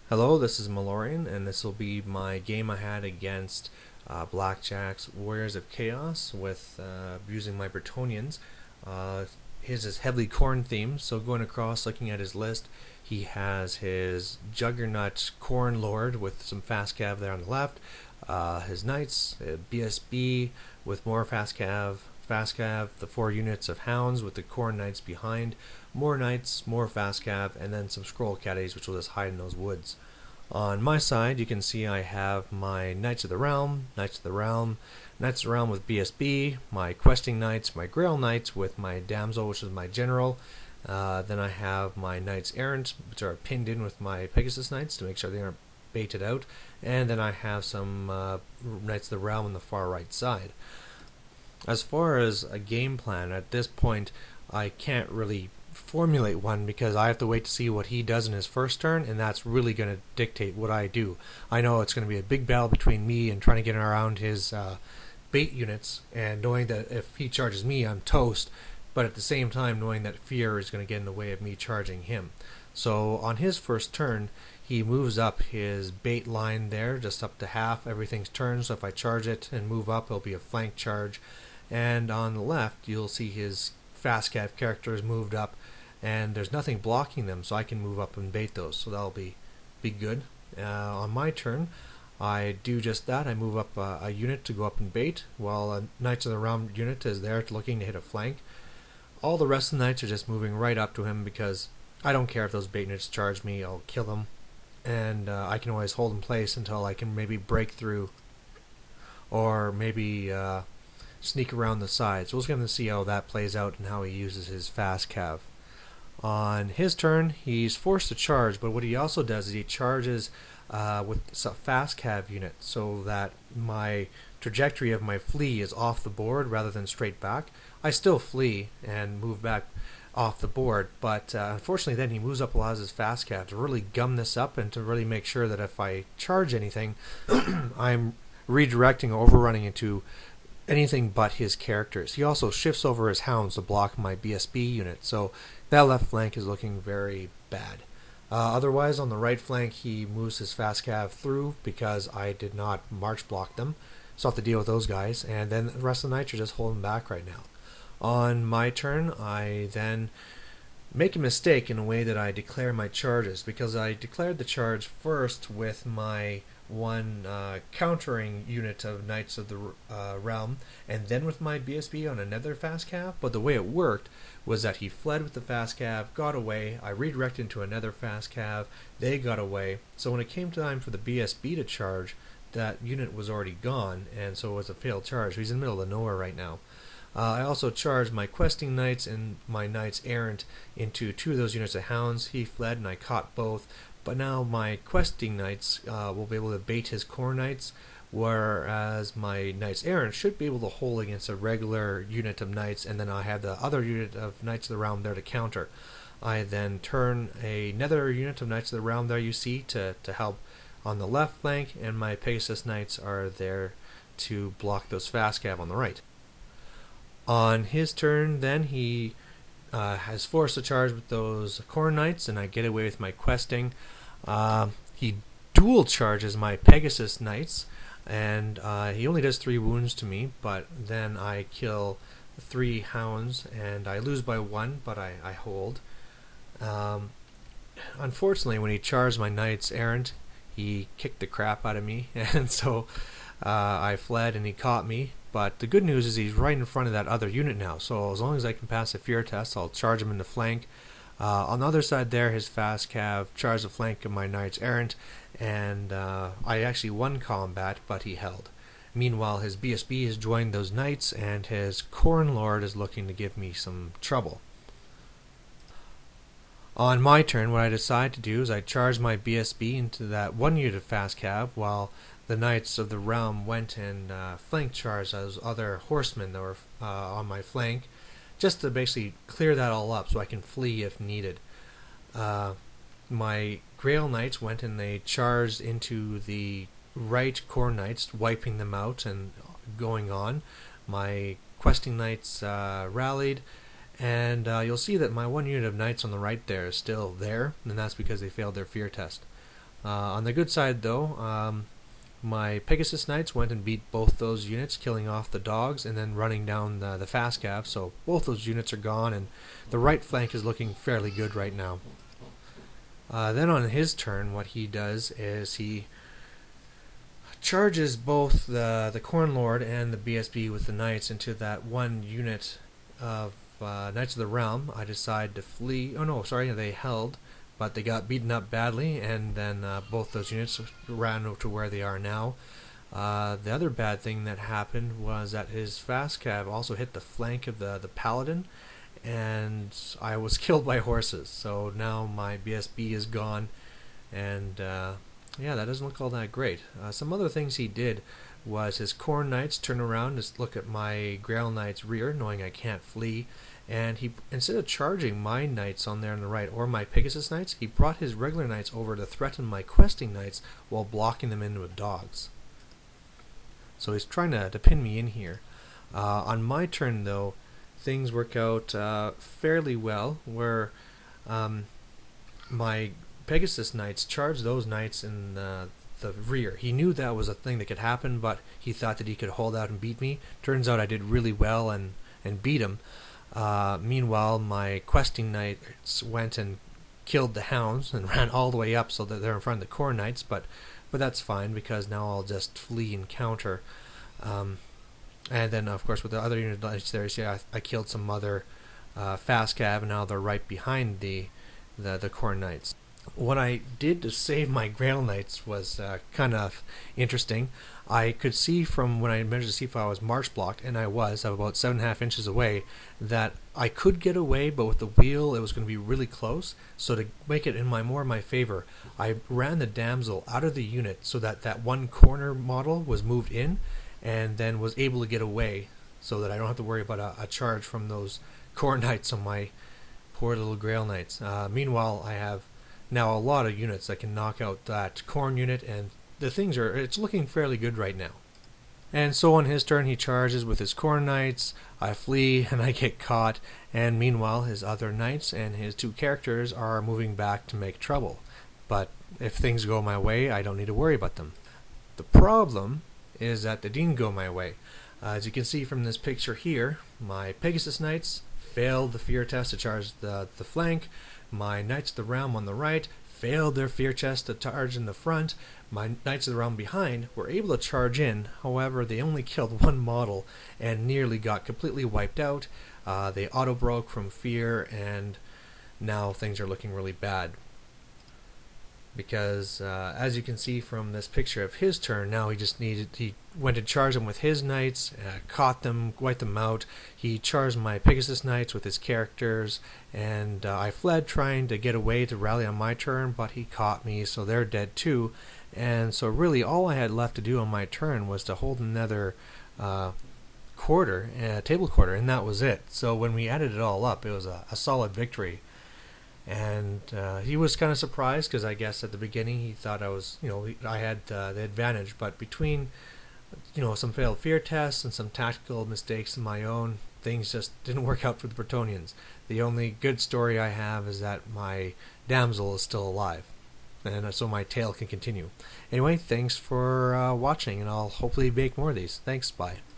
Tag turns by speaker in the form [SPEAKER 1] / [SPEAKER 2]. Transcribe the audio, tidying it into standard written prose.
[SPEAKER 1] Hello, this is Malorian, and this will be my game I had against Blackjack's Warriors of Chaos with using my Bretonnians. His is heavily corn themed, so going across looking at his list, he has his Juggernaut Corn Lord with some fast cav there on the left, his knights, BSB with more fast cav, the 4 units of hounds with the corn knights behind, more knights, more fast cav, and then some scroll caddies which will just hide in those woods. On my side, you can see I have my Knights of the Realm, Knights of the Realm, Knights of the Realm with BSB, my Questing Knights, my Grail Knights with my Damsel, which is my General. Then I have my Knights Errant, which are pinned in with my Pegasus Knights to make sure they aren't baited out. And then I have some Knights of the Realm on the far right side. As far as a game plan, at this point, I can't really formulate one because I have to wait to see what he does in his first turn, and that's really going to dictate what I do. I know it's going to be a big battle between me and trying to get around his bait units, and knowing that if he charges me, I'm toast, but at the same time knowing that fear is going to get in the way of me charging him. So on his first turn, he moves up his bait line there, just up to half. Everything's turned, so if I charge it and move up, it'll be a flank charge. And on the left, you'll see his fast cav characters moved up, and there's nothing blocking them, so I can move up and bait those, so that'll be good. On my turn, I do just that. I move up a unit to go up and bait, while a Knights of the Realm unit is there looking to hit a flank. All the rest of the knights are just moving right up to him because I don't care if those bait units charge me, I'll kill them, and I can always hold in place until I can maybe break through, or maybe sneak around the side. So we're going to see how that plays out and how he uses his fast cav. On his turn, he's forced to charge, but what he also does is he charges with a fast cav unit so that my trajectory of my flee is off the board rather than straight back. I still flee and move back off the board, but unfortunately then he moves up a lot of his fast cav to really gum this up and to really make sure that if I charge anything, I'm redirecting or overrunning into anything but his characters. He also shifts over his hounds to block my BSB unit, so that left flank is looking very bad. Otherwise, on the right flank, he moves his fast cav through because I did not march block them, so I have to deal with those guys, and then the rest of the knights are just holding back right now. On my turn, I then make a mistake in a way that I declare my charges, because I declared the charge first with my one countering unit of Knights of the Realm, and then with my BSB on another fast cav. But the way it worked was that he fled with the fast cav, got away, I redirected into another fast cav, they got away. So when it came time for the BSB to charge, that unit was already gone, and so it was a failed charge. He's in the middle of nowhere right now. I also charged my Questing Knights and my Knights Errant into 2 of those units of hounds. He fled and I caught both. But now my Questing Knights will be able to bait his Core Knights, whereas my Knights Errant should be able to hold against a regular unit of Knights, and then I have the other unit of Knights of the Realm there to counter. I then turn another unit of Knights of the Realm there you see to help on the left flank, and my Pegasus Knights are there to block those fast cav on the right. On his turn then he has forced to charge with those Corn Knights, and I get away with my questing. He dual charges my Pegasus Knights, and he only does 3 wounds to me, but then I kill 3 hounds, and I lose by 1, but I hold. Unfortunately, when he charged my Knights Errant, he kicked the crap out of me, and so I fled and he caught me. But the good news is he's right in front of that other unit now, so as long as I can pass the fear test, I'll charge him in the flank. On the other side there, his fast cav charged the flank of my Knights Errant, and I actually won combat, but he held. Meanwhile, his BSB has joined those knights, and his Corn Lord is looking to give me some trouble. On my turn, what I decide to do is I charge my BSB into that 1 unit of fast cav, while the Knights of the Realm went and flank charged those other horsemen that were on my flank, just to basically clear that all up so I can flee if needed. My Grail Knights went and they charged into the right Corn Knights, wiping them out and going on. My Questing Knights rallied, and you'll see that my 1 unit of Knights on the right there is still there, and that's because they failed their fear test. On the good side, though, my Pegasus Knights went and beat both those units, killing off the dogs and then running down the fast cav. So both those units are gone, and the right flank is looking fairly good right now. Then on his turn, what he does is he charges both the Corn Lord and the BSB with the Knights into that one unit of Knights of the Realm. I decide to flee. Oh no, sorry, they held, but they got beaten up badly, and then both those units ran to where they are now. The other bad thing that happened was that his fast cav also hit the flank of the Paladin, and I was killed by horses. So now my BSB is gone, and yeah, that doesn't look all that great. Some other things he did was his Corn Knights turn around to look at my Grail Knight's rear, knowing I can't flee, and he, instead of charging my Knights on there on the right, or my Pegasus Knights, he brought his regular Knights over to threaten my Questing Knights while blocking them in with dogs. So he's trying to pin me in here. On my turn, though, things work out fairly well, where my Pegasus Knights charged those Knights in the rear. He knew that was a thing that could happen, but he thought that he could hold out and beat me. Turns out I did really well and beat him. Meanwhile, my Questing Knights went and killed the Hounds and ran all the way up so that they're in front of the Corn Knights, but that's fine because now I'll just flee and counter. And then, of course, with the other unit Knights there, see, I killed some other fast cav, and now they're right behind the Corn Knights. What I did to save my Grail Knights was kind of interesting. I could see from when I measured to see if I was march blocked, and I was about 7.5 inches away, that I could get away, but with the wheel it was going to be really close. So to make it in my favor, I ran the Damsel out of the unit so that that one corner model was moved in, and then was able to get away, so that I don't have to worry about a charge from those Corn Knights on my poor little Grail Knights. Meanwhile, I have now a lot of units that can knock out that Corn unit, and it's looking fairly good right now. And so on his turn, he charges with his Corn Knights, I flee, and I get caught, and meanwhile his other Knights and his two characters are moving back to make trouble. But if things go my way, I don't need to worry about them. The problem is that they didn't go my way. As you can see from this picture here, my Pegasus Knights failed the fear test to charge the flank. My Knights of the Realm on the right failed their fear test to charge in the front. My Knights of the Realm behind were able to charge in, however they only killed one model and nearly got completely wiped out. They auto-broke from fear, and now things are looking really bad. Because as you can see from this picture of his turn, now he went to charge them with his Knights, caught them, wiped them out. He charged my Pegasus Knights with his characters, and I fled trying to get away to rally on my turn, but he caught me, so they're dead too. And so really all I had left to do on my turn was to hold another table quarter, and that was it. So when we added it all up, it was a solid victory. And he was kind of surprised, because I guess at the beginning he thought I had the advantage, but between some failed fear tests and some tactical mistakes of my own, things just didn't work out for the Bretonnians. The only good story I have is that my damsel is still alive, and so my tale can continue. Anyway, thanks for watching, and I'll hopefully make more of these. Thanks, bye.